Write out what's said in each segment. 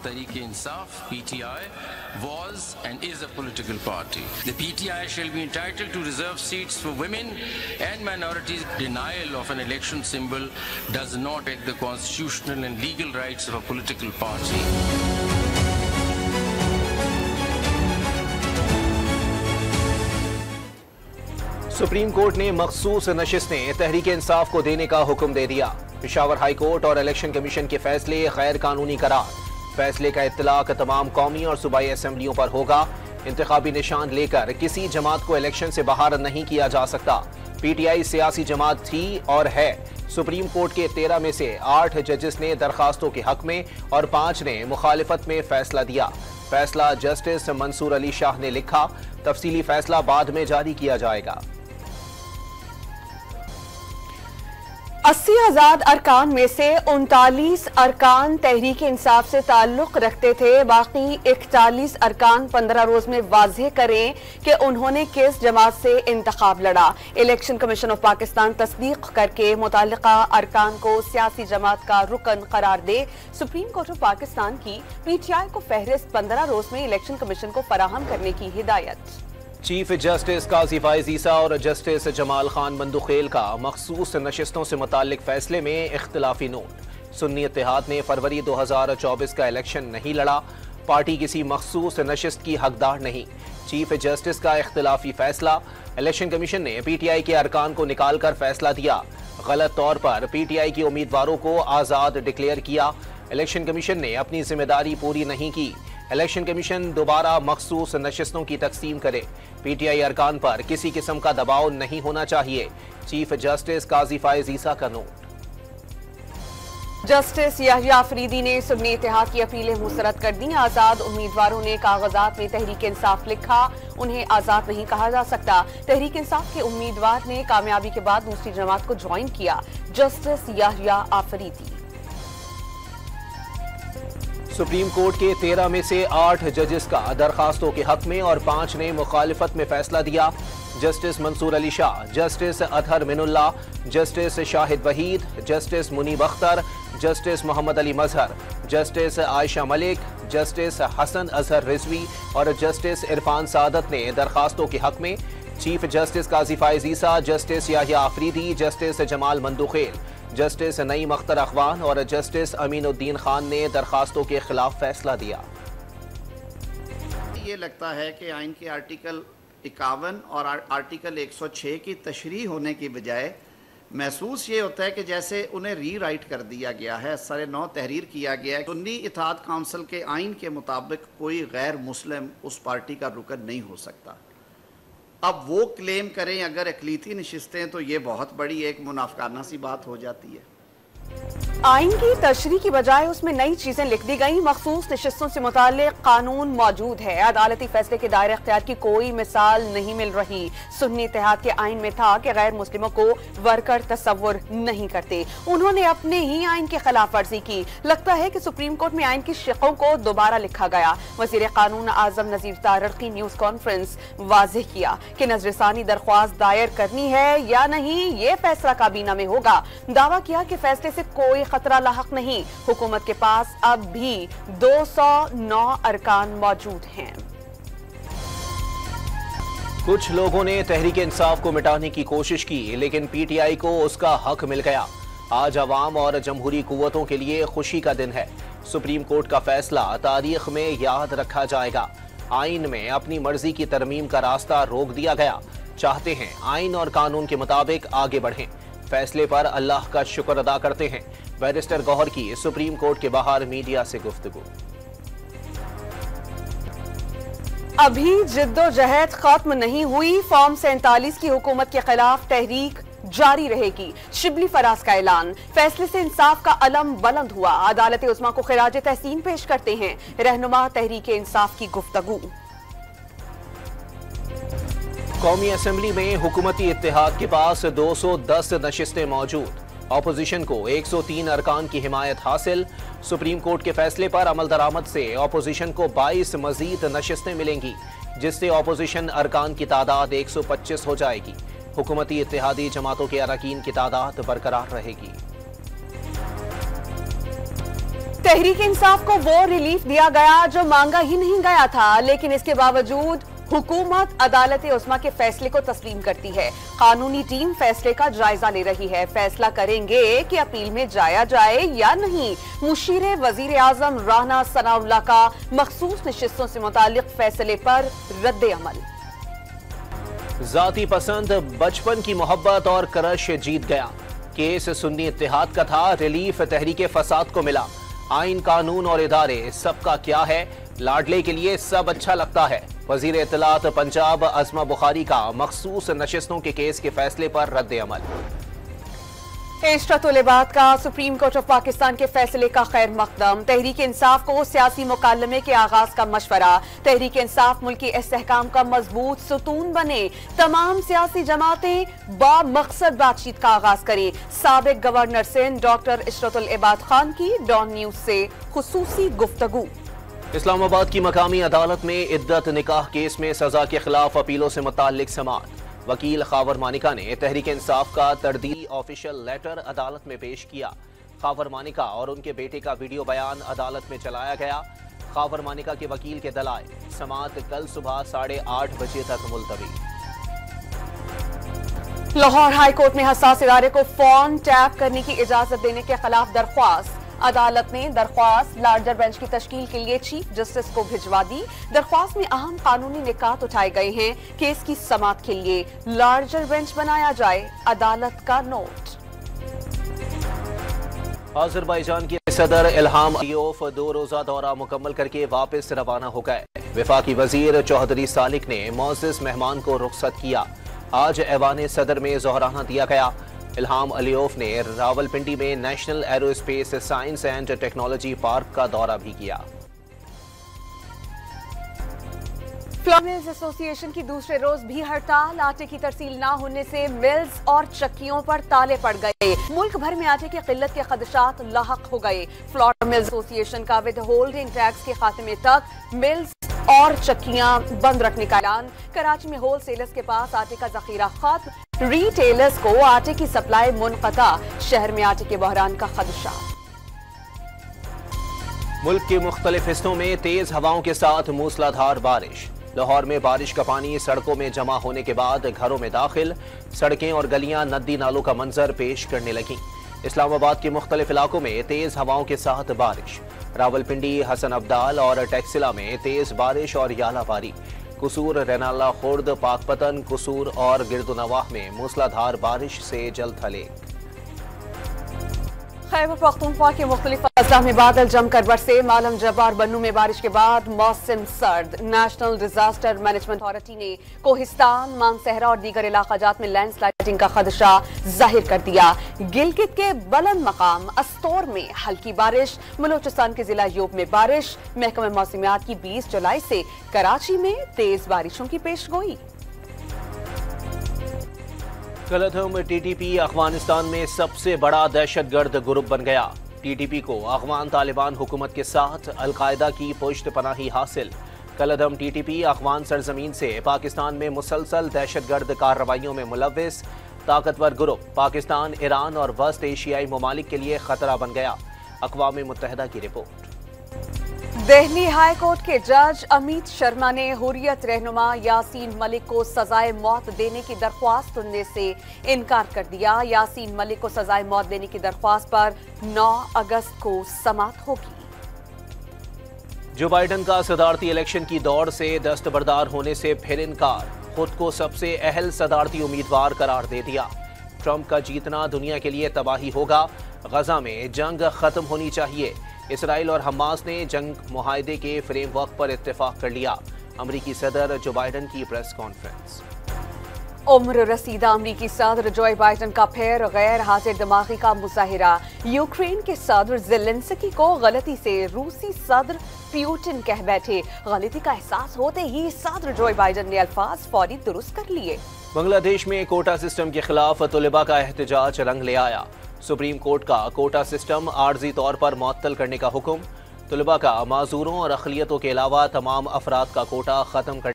Tehreek-e-Insaf (PTI) was and is a political party. The PTI shall be entitled to reserve seats for women and minorities. Denial of an election symbol does not affect the constitutional and legal rights of a political party. Supreme court ने मखसूस नशिस्तें तहरीक-ए-इंसाफ को देने का हुक्म दे दिया। Peshawar high court और election commission के फैसले गैर कानूनी करार। फैसले का इत्तलाक तमाम कौमी और सूबाई असेंबलियों पर होगा। इंतखाबी निशान लेकर किसी जमात को इलेक्शन से बाहर नहीं किया जा सकता। पीटीआई सियासी जमात थी और है। सुप्रीम कोर्ट के 13 में से 8 जजेस ने दरखास्तों के हक में और 5 ने मुखालिफत में फैसला दिया। फैसला जस्टिस मंसूर अली शाह ने लिखा। तफसीली फैसला बाद में जारी किया जाएगा। 80,000 अरकान में से 39 अरकान तहरीक इंसाफ से ताल्लुक रखते थे। बाकी 41 अरकान 15 रोज में वाज़ेह करें कि उन्होंने किस जमात से इंतखाब लड़ा। इलेक्शन कमीशन ऑफ पाकिस्तान तस्दीक करके मुताल्लिका अरकान को सियासी जमात का रुकन करार दे। सुप्रीम कोर्ट ऑफ पाकिस्तान की पीटीआई को फहरिस्त 15 रोज में इलेक्शन कमीशन को फराहम करने की हिदायत। चीफ जस्टिस काजी फाइज ईसा और जस्टिस जमाल खान मंदुखेल का मखसूस नशिस्तों से मुताल्लिक फैसले में इख्तिलाफी नोट। सुन्नी इत्तेहाद ने फरवरी 2024 का इलेक्शन नहीं लड़ा। पार्टी किसी मखसूस नशिस्त की हकदार नहीं। चीफ जस्टिस का इख्तिलाफी फैसला। इलेक्शन कमीशन ने पीटीआई के अरकान को निकाल कर फैसला दिया। गलत तौर पर पीटीआई के उम्मीदवारों को आज़ाद डिक्लेयर किया। इलेक्शन कमीशन ने अपनी जिम्मेदारी पूरी नहीं की। इलेक्शन कमीशन दोबारा मखसूस नशिस्तों की तकसीम करे। पीटीआई अरकान पर किसी किस्म का दबाव नहीं होना चाहिए। चीफ जस्टिस काजी फाइज ईसा का नोट। जस्टिस याहिया अफरीदी ने सुन्नी इत्तेहाद की अपीलें मुस्तरद कर दी। आजाद उम्मीदवारों ने कागजात में तहरीक इंसाफ लिखा। उन्हें आजाद नहीं कहा जा सकता। तहरीक इंसाफ के उम्मीदवार ने कामयाबी के बाद दूसरी जमात को ज्वाइन किया। Justice Yahya Afridi. Supreme court के 13 में से 8 जजेस का दरखास्तों के हक में और 5 ने मुखालिफत में फैसला दिया। Justice Mansoor Ali Shah, justice Athar Minallah, justice Shahid Waheed, justice Muneeb Akhtar, justice Muhammad Ali Mazhar, justice Ayesha Malik, justice Hassan Azhar Rizvi और जस्टिस इरफान सादत ने दरखास्तों के हक में। Chief justice Qazi Faez Isa, justice Yahya Afridi, justice Jamal Mandokhail, justice Naeem Akhtar Akhwan और जस्टिस अमीनुद्दीन खान ने दरखास्तों के खिलाफ फैसला दिया। ये लगता है कि आइन के आर्टिकल 51 और आर्टिकल 106 की तशरीह होने की बजाय महसूस ये होता है कि जैसे उन्हें री राइट कर दिया गया है, सरे नौ तहरीर किया गया है। सुन्नी इत्तेहाद काउंसिल के आइन के मुताबिक कोई गैर मुस्लिम उस पार्टी का रुकन नहीं हो सकता। अब वो क्लेम करें अगर अकलीती नशिस्तें, तो ये बहुत बड़ी एक मुनाफिकाना सी बात हो जाती है। आइन की तशरीह की बजाय उसमें नई चीजें लिख दी गई। मखसूस नशिस्तों से मुताल्लिक कानून मौजूद है। अदालती फैसले के दायरे इख्तियार की कोई मिसाल नहीं मिल रही। सुन्नी इत्तेहाद के आइन में था कि गैर मुस्लिमों को वर्कर तस्वुर नहीं करते। उन्होंने अपने ही आइन की खिलाफ वर्जी की। लगता है कि सुप्रीम कोर्ट में आइन की शिकों को दोबारा लिखा गया। वजीर कानून आजम नजीर तारड़ की न्यूज कॉन्फ्रेंस वाज़ेह किया कि नजरसानी दरख्वास्त दायर करनी है या नहीं, ये फैसला काबीना में होगा। दावा किया कि फैसले से कोई खतरा लाहक नहीं। हुकूमत के पास अब भी 209 अरकान मौजूद हैं। कुछ लोगों ने तहरीक इंसाफ को मिटाने की कोशिश की, लेकिन पीटीआई को उसका हक मिल गया। आज अवाम और जमहूरी कुव्वतों के लिए खुशी का दिन है। सुप्रीम कोर्ट का फैसला तारीख में याद रखा जाएगा। आइन में अपनी मर्जी की तरमीम का रास्ता रोक दिया गया। चाहते हैं आइन और कानून के मुताबिक आगे बढ़ें। फैसले पर अल्लाह का शुक्र अदा करते हैं। बैरिस्टर गौहर की सुप्रीम कोर्ट के बाहर मीडिया से गुफ्तगू। अभी जिद्दोजहद खत्म नहीं हुई। फॉर्म 47 की हुकूमत के खिलाफ तहरीक जारी रहेगी। शिबली फराज का ऐलान। फैसले से इंसाफ का अलम बुलंद हुआ। अदालत उस्मा को खिराज तहसीन पेश करते हैं रहनुमा तहरीक इंसाफ की गुफ्तगू। कौमी असेंबली में हुकूमती इत्तेहाद के पास 210 नशिस्तें मौजूद। ऑपोजिशन को 103 अरकान की हिमायत हासिल। सुप्रीम कोर्ट के फैसले पर अमल दरामद से ऑपोजिशन को 22 मजीद नशिस्तें मिलेंगी, जिससे ऑपोजिशन अरकान की तादाद 125 हो जाएगी। हुकूमती इत्तेहादी जमातों के अरकान की तादाद बरकरार रहेगी। तहरीक इंसाफ को वो रिलीफ दिया गया जो मांगा ही नहीं गया था, लेकिन इसके बावजूद हुकूमत अदालत उस्मा के फैसले को तस्लीम करती है। कानूनी टीम फैसले का जायजा ले रही है। फैसला करेंगे कि अपील में जाया जाए या नहीं। मुशीर वजीर आजम राना सनाउल्लाह का मखसूस नशिस्तों से मुतालिक फैसले पर रद्द अमल। जाती पसंद, बचपन की मोहब्बत और क्रश जीत गया। केस सुन्नी इत्तेहाद का था, रिलीफ तहरीके फसाद को मिला। आइन, कानून और इदारे सबका क्या है, लाडले के लिए सब अच्छा लगता है। वजीर इत्तलात पंजाब अज़मा बुखारी का मखसूस नशिस्तों के केस के फैसले पर रद्द अमल। इशरतुल इबाद का सुप्रीम कोर्ट ऑफ पाकिस्तान के फैसले का खैर मकदम। तहरीक इंसाफ को सियासी मुकालमे के आगाज का मशवरा। तहरीक इंसाफ मुल्की इस्तेहकाम का मजबूत सुतून बने। तमाम सियासी जमातें बामकसद बातचीत का आगाज करें। साबिक गवर्नर सिंध डॉक्टर इशरतुल इबाद खान की डॉन न्यूज से खुसूसी गुफ्तगू। इस्लामाबाद की मकामी अदालत में इद्दत निकाह केस में सजा के खिलाफ अपीलों से मुताल्लिक समाअत। वकील खावर मानिका ने तहरीक इंसाफ का तरदीली ऑफिशियल लेटर अदालत में पेश किया। खावर मानिका और उनके बेटे का वीडियो बयान अदालत में चलाया गया। खावर मानिका के वकील के दलाइल, समाअत कल सुबह 8:30 बजे तक मुलतवी। लाहौर हाई कोर्ट में हसास इदारे को फोन टैप करने की इजाजत देने के खिलाफ दरख्वास्त। अदालत ने दरख्वास्त लार्जर बेंच की तश्कील के लिए चीफ जस्टिस को भिजवा दी। दरख्वास्त में अहम कानूनी निकात उठाए गए हैं। केस की समाअत के लिए लार्जर बेंच बनाया जाए, अदालत का नोट। अजरबैजान के सदर इल्हाम अलियोव 2 रोजा दौरा मुकम्मल करके वापस रवाना हो गए। वफाकी वजीर चौधरी सालिक ने मोअज़्ज़िज़ मेहमान को रुखसत किया। आज ऐवान सदर में ज़ोहराना दिया गया। इल्हाम अलियोव ने रावलपिंडी में national aerospace science and technology park का दौरा भी किया। फ्लोर मिल्स एसोसिएशन की दूसरे रोज भी हड़ताल। आटे की तरसील न होने से मिल्स और चक्कियों पर ताले पड़ गए। मुल्क भर में आटे की किल्लत के खदशात लाहक हो गए। फ्लोर मिल्स एसोसिएशन का विद होल्डिंग टैक्स के खात्मे तक मिल्स और चक्कियां बंद रखने का ऐलान। कराची में होलसेलर्स के पास आटे का जखीरा खत्म। रिटेलर्स को आटे की सप्लाई मुनक़ता। शहर में आटे के बहरान का खदशा। मुल्क के मुख्तलिफ हिस्सों में तेज हवाओं के साथ मूसलाधार बारिश। लाहौर में बारिश का पानी सड़कों में जमा होने के बाद घरों में दाखिल। सड़कें और गलियां नदी नालों का मंजर पेश करने लगी। इस्लामाबाद के मुख्तलिफ इलाकों में तेज हवाओं के साथ बारिश। रावलपिंडी, हसन अब्दाल और टेक्सिला में तेज बारिश और यालाबारी। कुसूर, रेनाला, खुर्द, पाकपतन, कुसूर और गिरदुनवाह में मूसलाधार बारिश से जल थले। खैबर पख्तूनख्वा के मुख्तलिफ अजला में बादल जमकर बरसे। मालम जब्बार बन्नू में बारिश के बाद मौसम सर्द। नेशनल डिजास्टर मैनेजमेंट अथॉरिटी ने कोहिस्तान, मानसहरा और दीगर इलाकाजात में लैंडस्लाइडिंग का खदशा जाहिर कर दिया। गिलगित के बुलंद मकाम अस्तौर में हल्की बारिश। बलूचिस्तान के जिला यूब में बारिश। महकमा मौसमियात की 20 जुलाई से कराची में तेज बारिशों की पेशगोई। कलअदम टीटीपी अफगानिस्तान में सबसे बड़ा दहशतगर्द ग्रुप बन गया। टीटीपी को अफगान तालिबान हुकूमत के साथ अलकायदा की पुश्त पनाही हासिल। कलअदम टीटीपी अफगान सरजमीन से पाकिस्तान में मुसलसल दहशतगर्द कार्रवाइयों में मुलव्विस ताकतवर ग्रुप पाकिस्तान, ईरान और वस्त एशियाई ममालिक के लिए खतरा बन गया। अक़वाम मुत्तहिदा की रिपोर्ट। दिल्ली हाई कोर्ट के जज अमित शर्मा ने हुर्रियत रहनुमा यासीन मलिक को सजाए मौत देने की दरख्वास्त सुनने से इनकार कर दिया। यासीन मलिक को सजाए मौत देने की दरख्वास्त पर 9 अगस्त को समाअत होगी। जो बाइडन का सदारती इलेक्शन की दौड़ से दस्तबरदार होने से फिर इनकार। खुद को सबसे अहल सदारती उम्मीदवार करार दे दिया। ट्रंप का जीतना दुनिया के लिए तबाही होगा। गजा में जंग खत्म होनी चाहिए। इसराइल और हमास ने जंग मुआहदे के फ्रेमवर्क पर इत्तेफाक कर लिया। अमरीकी सदर जो बाइडन की प्रेस कॉन्फ्रेंस। उम्र रसीदा अमरीकी सदर जो बाइडन का फिर गैर हाजिर दिमागी का मुजाहिरा। यूक्रेन के सदर ज़ेलेंस्की को गलती से रूसी सदर प्यूटिन कह बैठे। गलती का एहसास होते ही सदर जो बाइडन ने अल्फाज फौरी दुरुस्त कर लिए। बांग्लादेश में कोटा सिस्टम के खिलाफ तुलबा का एहतजाज रंग ले आया। सुप्रीम कोर्ट का कोटा सिस्टम आर्जी तौर पर मुअत्तल करने का हुक्म। तुलबा का माजूरों और अक़लियतों के अलावा तमाम अफराद का कोटा खत्म कर।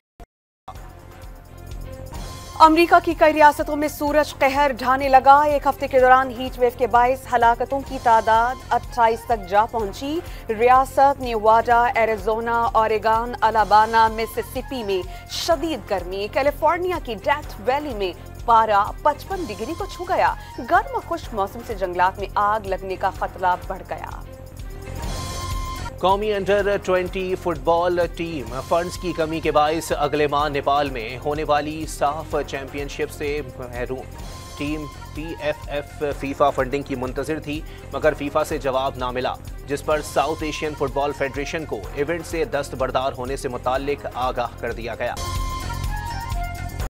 अमेरिका की कई रियासतों में सूरज कहर ढाने लगा। एक हफ्ते के दौरान हीट वेव के बायस हलाकतों की तादाद 28 तक जा पहुंची। रियासत Nevada, Arizona, Oregon, Alabama, Mississippi में शदीद गर्मी। कैलिफोर्निया की डेथ वैली में पारा 55 डिग्री को छू गया। गर्म और खुश्क मौसम से जंगलात में आग लगने का खतरा बढ़ गया। कौमी अंडर-20 फुटबॉल टीम फंड्स की कमी के बायस अगले माह नेपाल में होने वाली साफ चैंपियनशिप से महरूम। टीम PFF फीफा फंडिंग की मुंतजिर थी, मगर फीफा से जवाब ना मिला, जिस पर साउथ एशियन फुटबॉल फेडरेशन को इवेंट से दस्तबरदार होने से मुताल्लिक आगाह कर दिया गया।